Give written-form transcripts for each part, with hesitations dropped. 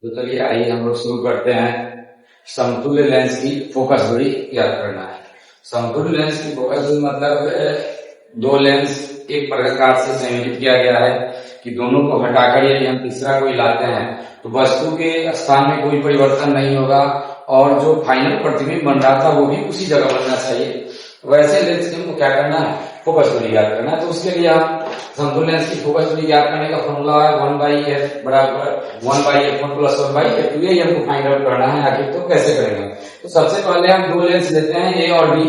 तो चलिए आइए हम लोग शुरू करते हैं। समतुल्य लेंस की फोकस दूरी ज्ञात करना है। समतुल्य लेंस की फोकस दूरी मतलब दो लेंस एक प्रकार से संयोजित किया गया है कि दोनों को हटाकर यदि हम तीसरा कोई लाते हैं तो वस्तु के स्थान में कोई परिवर्तन नहीं होगा और जो फाइनल प्रतिबिंब बन रहा था वो भी उसी जगह बनना चाहिए। वैसे लेंस की हमको क्या करना है, फोकस दूरी ज्ञात करना है। तो उसके लिए हम समतुल्य लेंस की फोकस दूरी ज्ञात करने का फॉर्मूला है 1/f बराबर 1/f1 प्लस 1/f2। ये हमको फाइंड आउट करना है। आखिर तो कैसे करेंगे, तो सबसे पहले हम दो लेंस लेते हैं ए और बी।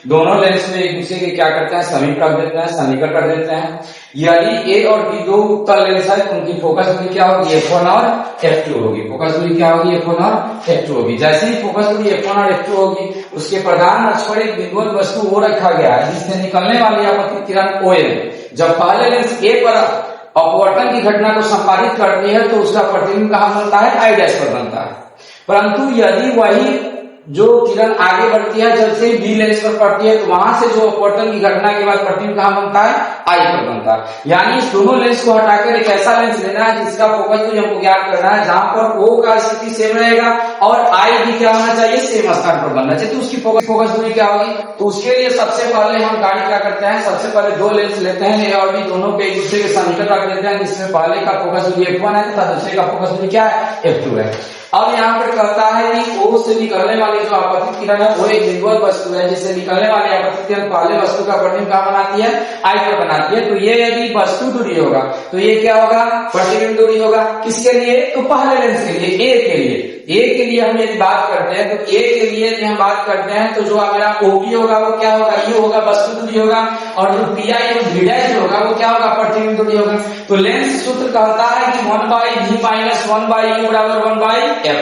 दोनों लेंस में एक दूसरे के क्या करते हैं, समीप रख देते हैं, सन्निकट कर देते हैं। यदि ए और बी दो उत्तल लेंस है तो उनकी फोकस दूरी क्या होगी, f1 और f2 होगी। फोकस दूरी क्या होगी, f1 और f2 होगी। जैसे ही फोकस दूरी f1 और f2 होगी उसके प्रधान अक्ष पर एक बिंदुवत वस्तु ओ रखा गया है जिससे निकलने वाली आपतित किरण OM जब पहले लेंस ए पर अपवर्तन की घटना को संपादित करती है तो उसका प्रतिबिंब कहां बनता है, I' पर बनता है। परंतु यदि वही जो किरण आगे बढ़ती है जब से बी लेंस पर पड़ती है तो वहां से जो अपवर्तन की घटना के बाद प्रतिबिंब कहां बनता है, I पर बनता है। यानी इस दोनों लेंस को हटाकर एक ऐसा लेंस लेना है जिसका फोकस दूरी हमको ज्ञात करना है जहां पर O का स्थिति सेम रहेगा और I भी क्या होना चाहिए, सेम स्थान पर बनना चाहिए। तो उसकी फोकस दूरी क्या होगी, तो उसके लिए सबसे पहले हम कार्य क्या करते हैं, सबसे पहले दो लेंस लेते हैं ए और बी, दोनों पे एक दूसरे के सन्निकट रख देते हैं जिसमें पहले का फोकस दूरी f1 है तथा दूसरे का फोकस दूरी क्या है, f2 है। अब यहाँ पर कहता है कि O से निकलने वाली जो आपतित किरण है वो एक बिंदुवत वस्तु है जिससे निकलने वाली आपतित किरण पहले वस्तु का प्रतिबिंब कहां बनाती है, I पर बनाती है। तो ये यदि वस्तु दूरी होगा तो ये क्या होगा, प्रतिबिंब दूरी होगा। किसके लिए, तो पहले लेंस के लिए, ए के लिए। ए के लिए हम यदि बात करते हैं तो ए के लिए यदि हम बात करते हैं तो जो मेरा OB होगा वो क्या होगा, ये होगा वस्तु दूरी होगा और जो PI और V' होगा वो क्या होगा, प्रतिबिंब दूरी होगा। तो लेंस सूत्र कहता है कि 1/v माइनस 1/u बराबर 1/f।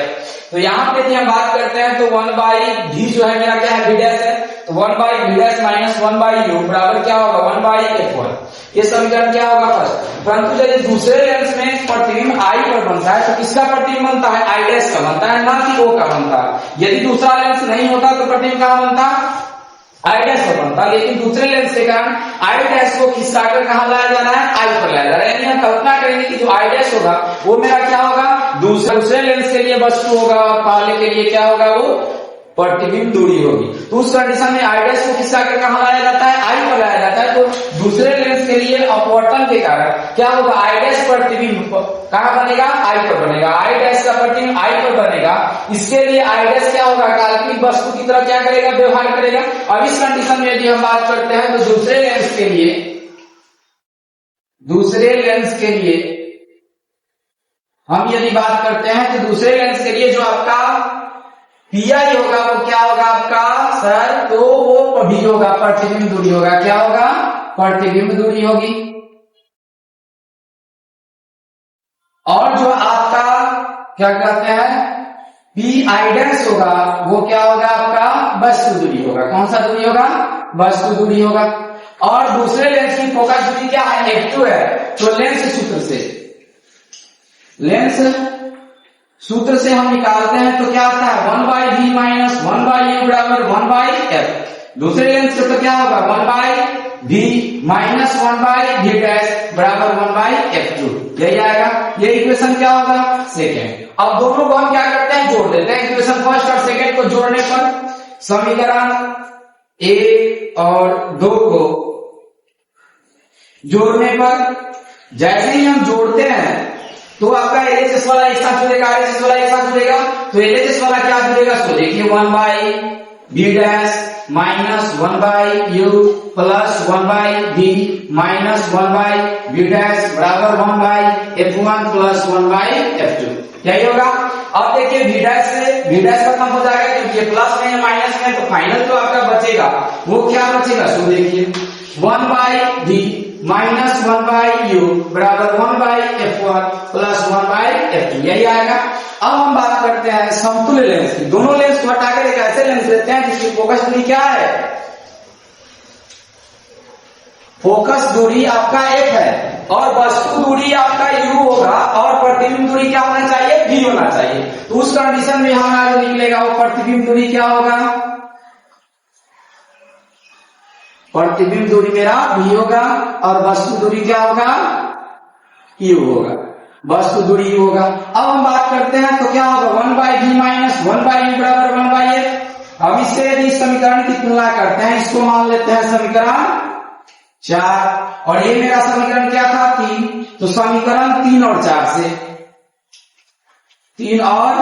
तो यहाँ पे यदि हम बात करते हैं तो 1/v जो है मेरा क्या है, V' है, तो 1/v' माइनस 1/u बराबर क्या होगा, 1/f1। ये समीकरण क्या होगा फर्स्ट। परंतु यदि दूसरे लेंस में प्रतिबिंब I पर बनता है तो किसका प्रतिबिंब बनता है, I' का बनता है, ना कि O का बनता है। यदि दूसरा लेंस नहीं होता तो प्रतिबिंब कहां बनता, I' पर बनता। लेकिन दूसरे लेंस के कारण I' को खिसकाकर कहां लाया जा रहा है, I पर लाया जा रहा है। यानी हम कल्पना करेंगे कि जो I' होगा वो मेरा क्या होगा, दूसरे लेंस के लिए वस्तु होगा और पहले के लिए क्या होगा, वो प्रतिबिंब दूरी होगी। तो उस कंडीशन में I' को खिसकाकर कहां लाया जाता है, I पर लाया जाता है। तो दूसरे लेंस के लिए अपवर्तन के कारण क्या होगा, I' प्रतिबिंब कहां बनेगा, I पर बनेगा। I' का प्रतिबिंब I पर बनेगा। इसके लिए I' क्या होगा, काल्पनिक वस्तु की तरह क्या करेगा, व्यवहार करेगा। अब इस कंडीशन में यदि हम बात करते हैं तो दूसरे लेंस के लिए हम यदि बात करते हैं तो दूसरे लेंस के लिए जो आपका PI होगा वो क्या होगा आपका सर, तो वो भी होगा प्रतिबिंब दूरी होगा। क्या होगा, प्रतिबिंब दूरी होगी। और जो आपका क्या कहते हैं PI' होगा वो क्या होगा आपका वस्तु दूरी होगा। कौन सा दूरी होगा, वस्तु दूरी होगा। और दूसरे लेंस की फोकस दूरी क्या है, f2 है। तो लेंस सूत्र से हम निकालते हैं तो क्या आता है, 1/v माइनस 1/u बराबर 1/f। दूसरे लेंस से तो क्या होगा, 1/v माइनस 1/v' बराबर 1/f2। यही आएगा, ये इक्वेशन क्या होगा, सेकेंड। अब दोनों को हम क्या करते हैं, जोड़ देते हैं। इक्वेशन फर्स्ट और सेकेंड को जोड़ने पर समीकरण 1 और 2 को जोड़ने पर जैसे ही हम जोड़ते हैं तो आपका LHS वाला एक साथ जुड़ेगा, RHS वाला एक साथ जुड़ेगा। तो LHS वाला क्या जुड़ेगा, सो देखिए 1/v' minus 1/u plus 1/v minus 1/v' बराबर 1/f1 प्लस 1/f2। यही होगा। अब देखिए V' खत्म हो जाएगा क्योंकि ये प्लस में है माइनस में, तो फाइनल तो आपका बचेगा वो क्या बचेगा, सो देखिए 1/v माइनस 1/u बराबर 1/f1 प्लस 1/f2। यही आएगा। अब हम बात करते हैं समतुल्य लेंस की। दोनों लेंस को हटाकर एक ऐसे लेंस लेते हैं जिसकी फोकस दूरी क्या है, फोकस दूरी आपका f है और वस्तु दूरी आपका u होगा और प्रतिबिंब दूरी क्या होना चाहिए, v होना चाहिए। तो उस कंडीशन में हमारा जो निकलेगा वो प्रतिबिंब दूरी क्या होगा, प्रतिबिंब दूरी मेरा v होगा और वस्तु दूरी क्या होगा, u होगा। वस्तु दूरी होगा। अब हम बात करते हैं तो क्या होगा, 1/v माइनस 1/u बराबर 1/f। अब इससे यदि इस समीकरण की तुलना करते हैं, इसको मान लेते हैं समीकरण 4 और ये मेरा समीकरण क्या था 3, तो समीकरण 3 और 4 से 3 और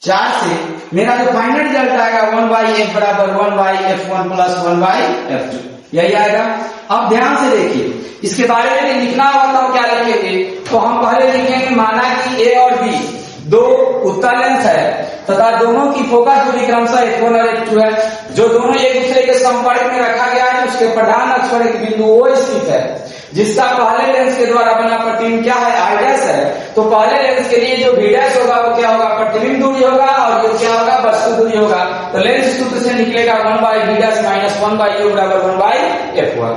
4 से मेरा जो फाइनल रिजल्ट आएगा 1/f बराबर 1/f1 प्लस 1/f2 यही आएगा। अब ध्यान से देखिए, इसके बारे में लिखना होगा तो हम क्या लिखेंगे, तो हम पहले लिखेंगे माना कि ए और बी दो उत्तल लेंस है तथा दोनों की फोकस दूरी क्रमशः f1 और f2 है, जो दोनों एक दूसरे के संपर्क में रखा गया है। उसके प्रधान अक्ष पर एक बिंदु O स्थित है जिसका पहले लेंस के द्वारा बना प्रतिबिंब क्या है, I डैश है। तो पहले लेंस के लिए जो V डैश होगा वो क्या होगा, प्रतिबिंब दूरी होगा, और ये क्या होगा, वस्तु दूरी होगा। तो लेंस सूत्र से निकलेगा 1/v डैश माइनस 1/u बराबर 1/f1।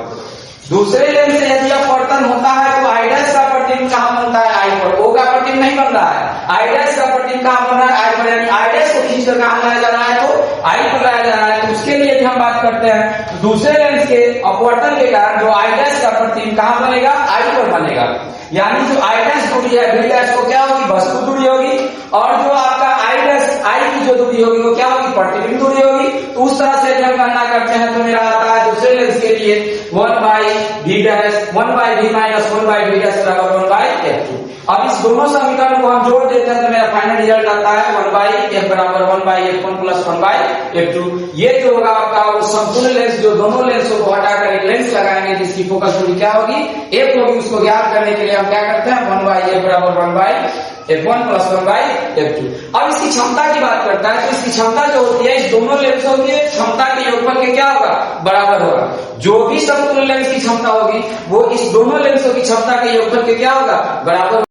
दूसरे लेंस से यदि अपवर्तन होता है तो I डैश का प्रतिबिंब कहां बनता है, I पर। O का प्रतिबिंब नहीं बन रहा है, I डैश का प्रतिबिंब कहां बन रहा है, I पर। यानी I डैश को खींचकर कहां लाया जा रहा है, तो I पर लाया जा रहा है। तो उसके लिए हम बात करते हैं, तो दूसरे लेंस के अपवर्तन के कारण जो I डैश का प्रतिबिंब कहां बनेगा, I पर बनेगा। यानी जो I डैश दूरी है V डैश को क्या होगी, वस्तु दूरी होगी, और जो आपका I डैश I की जो दूरी होगी वो क्या होगी, प्रतिबिंब दूरी होगी। तो उस तरह से जब गणना करते हैं तो मेरा आता है दूसरे लेंस के लिए 1/v dash 1/v minus 1/v dash बराबर 1/f2। अब इस दोनों समीकरण को हम जोड़ देते हैं तो मेरा फाइनल रिजल्ट आता है 1/f बराबर 1/f1 प्लस 1/f2। ये जो होगा आपका वो समतुल्य लेंस, जो दोनों लेंसों को हटाकर एक लेंस लगाएंगे जिसकी फोकस दूरी क्या होगी, f होगी। उसको ज्ञात करने के लिए हम क्या करते हैं, 1/f बराबर 1/f1 प्लस 1/f2। अब इसकी क्षमता की बात करता है तो इसकी क्षमता जो होती है इस दोनों लेंसों की क्षमता के योगफल के क्या होगा, बराबर होगा। जो भी समतुल्य लेंस की क्षमता होगी वो इस दोनों लेंसों की क्षमता के योगफल के क्या होगा, बराबर।